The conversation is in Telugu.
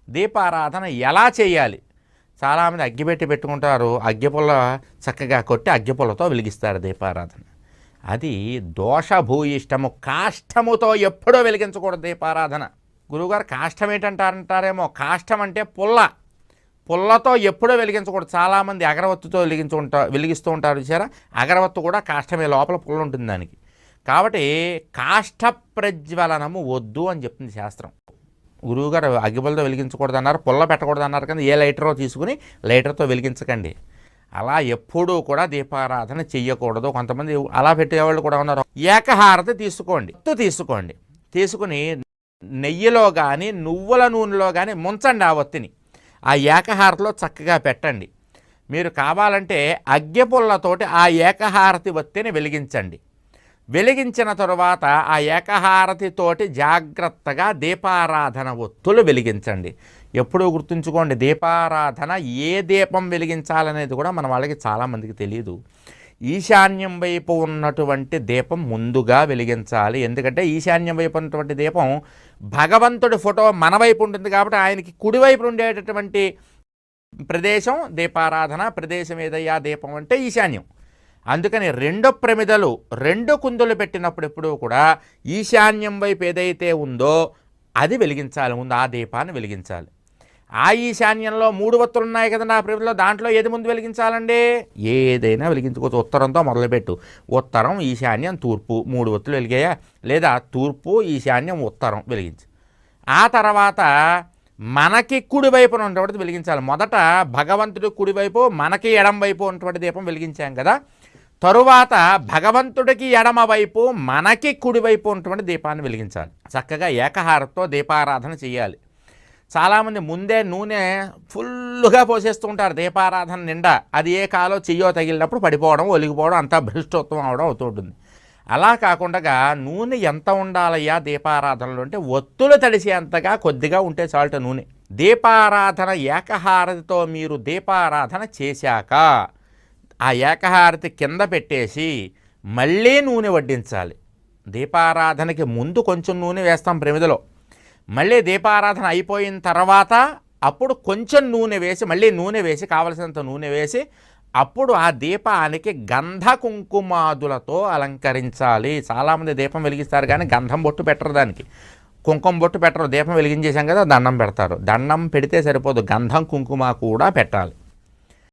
దీపారాధన ఎలా చేయాలి? చాలామంది అగ్గిపెట్టి పెట్టుకుంటారు, అగ్గిపుల్ల చక్కగా కొట్టి అగ్గిపుల్లతో వెలిగిస్తారు దీపారాధన. అది దోషభూయిష్టము. కాష్టముతో ఎప్పుడూ వెలిగించకూడదు దీపారాధన. గురువుగారు కాష్టం ఏంటంటారంటారేమో, కాష్టం అంటే పుల్లతో ఎప్పుడూ వెలిగించకూడదు. చాలామంది అగరవత్తుతో వెలిగిస్తూ ఉంటారు చూసారా, అగరవత్తు కూడా కాష్టమే, లోపల పుల్ల ఉంటుంది దానికి. కాబట్టి కాష్ట ప్రజ్వలనము వద్దు అని చెప్తుంది శాస్త్రం. గురువుగారు అగ్గిపుల్లతో వెలిగించకూడదు అన్నారు, పుల్ల పెట్టకూడదు అన్నారు, కానీ ఏ లైటరో తీసుకుని లైటర్తో వెలిగించకండి. అలా ఎప్పుడూ కూడా దీపారాధన చెయ్యకూడదు. కొంతమంది అలా పెట్టేవాళ్ళు కూడా ఉన్నారు. ఏకహారతి తీసుకోండి, తీసుకుని నెయ్యిలో కానీ నువ్వుల నూనెలో కానీ ముంచండి ఆ ఒత్తిని. ఆ ఏకహారతిలో చక్కగా పెట్టండి. మీరు కావాలంటే అగ్గిపుల్లతోటి ఆ ఏకహారతి ఒత్తిని వెలిగించండి. వెలిగించిన తరువాత ఆ ఏకహారతితోటి జాగ్రత్తగా దీపారాధన ఒత్తులు వెలిగించండి. ఎప్పుడూ గుర్తుంచుకోండి, దీపారాధన ఏ దీపం వెలిగించాలనేది కూడా మన వాళ్ళకి చాలామందికి తెలియదు. ఈశాన్యం వైపు ఉన్నటువంటి దీపం ముందుగా వెలిగించాలి. ఎందుకంటే ఈశాన్యం వైపు ఉన్నటువంటి దీపం భగవంతుడి ఫోటో మన వైపు ఉంటుంది కాబట్టి ఆయనకి కుడివైపు ఉండేటటువంటి ప్రదేశం దీపారాధన ప్రదేశం ఏదయ్యా దీపం అంటే ఈశాన్యం. అందుకని రెండు కుందులు పెట్టినప్పుడు ఎప్పుడూ కూడా ఈశాన్యం వైపు ఏదైతే ఉందో అది వెలిగించాలి, ముందు ఆ దీపాన్ని వెలిగించాలి. ఆ ఈశాన్యంలో 3 ఒత్తులు ఉన్నాయి కదా నా ప్రమిదలో, దాంట్లో ఏది ముందు వెలిగించాలండి? ఏదైనా వెలిగించుకోవచ్చు. ఉత్తరంతో మొదలుపెట్టు, ఉత్తరం, ఈశాన్యం, తూర్పు 3 ఒత్తులు వెలిగాయా, లేదా తూర్పు, ఈశాన్యం, ఉత్తరం వెలిగించు. ఆ తర్వాత మనకి కుడివైపున ఉన్నటువంటి వెలిగించాలి. మొదట భగవంతుడి కుడివైపు, మనకి ఎడం వైపు ఉన్నటువంటి దీపం వెలిగించాం కదా, తరువాత భగవంతుడికి ఎడమ వైపు, మనకి కుడివైపు ఉన్నటువంటి దీపాన్ని వెలిగించాలి. చక్కగా ఏకహారతితో దీపారాధన చేయాలి. చాలామంది ముందే నూనె ఫుల్గా పోసేస్తూ ఉంటారు దీపారాధన నిండా. అది ఏ కాలో చెయ్యో తగిలినప్పుడు పడిపోవడం, ఒలిగిపోవడం, అంతా భ్రష్టోత్వం అవడం అవుతుంటుంది. అలా కాకుండా నూనె ఎంత ఉండాలయ్యా దీపారాధనలో అంటే ఒత్తులు తడిసేంతగా కొద్దిగా ఉంటే చాలట నూనె. దీపారాధన ఏకహారతితో మీరు దీపారాధన చేశాక ఆ ఏకహారతి కింద పెట్టేసి మళ్ళీ నూనె వడ్డించాలి. దీపారాధనకి ముందు కొంచెం నూనె వేస్తాం ప్రమిదలో, మళ్ళీ దీపారాధన అయిపోయిన తర్వాత అప్పుడు కొంచెం నూనె వేసి, మళ్ళీ నూనె వేసి, కావలసినంత నూనె వేసి, అప్పుడు ఆ దీపానికి గంధ కుంకుమాదులతో అలంకరించాలి. చాలామంది దీపం వెలిగిస్తారు కానీ గంధం బొట్టు పెట్టరు, దానికి కుంకుమ బొట్టు పెట్టరు. దీపం వెలిగించేసాం కదా దండం పెడతారు. దండం పెడితే సరిపోదు, గంధం కుంకుమ కూడా పెట్టాలి.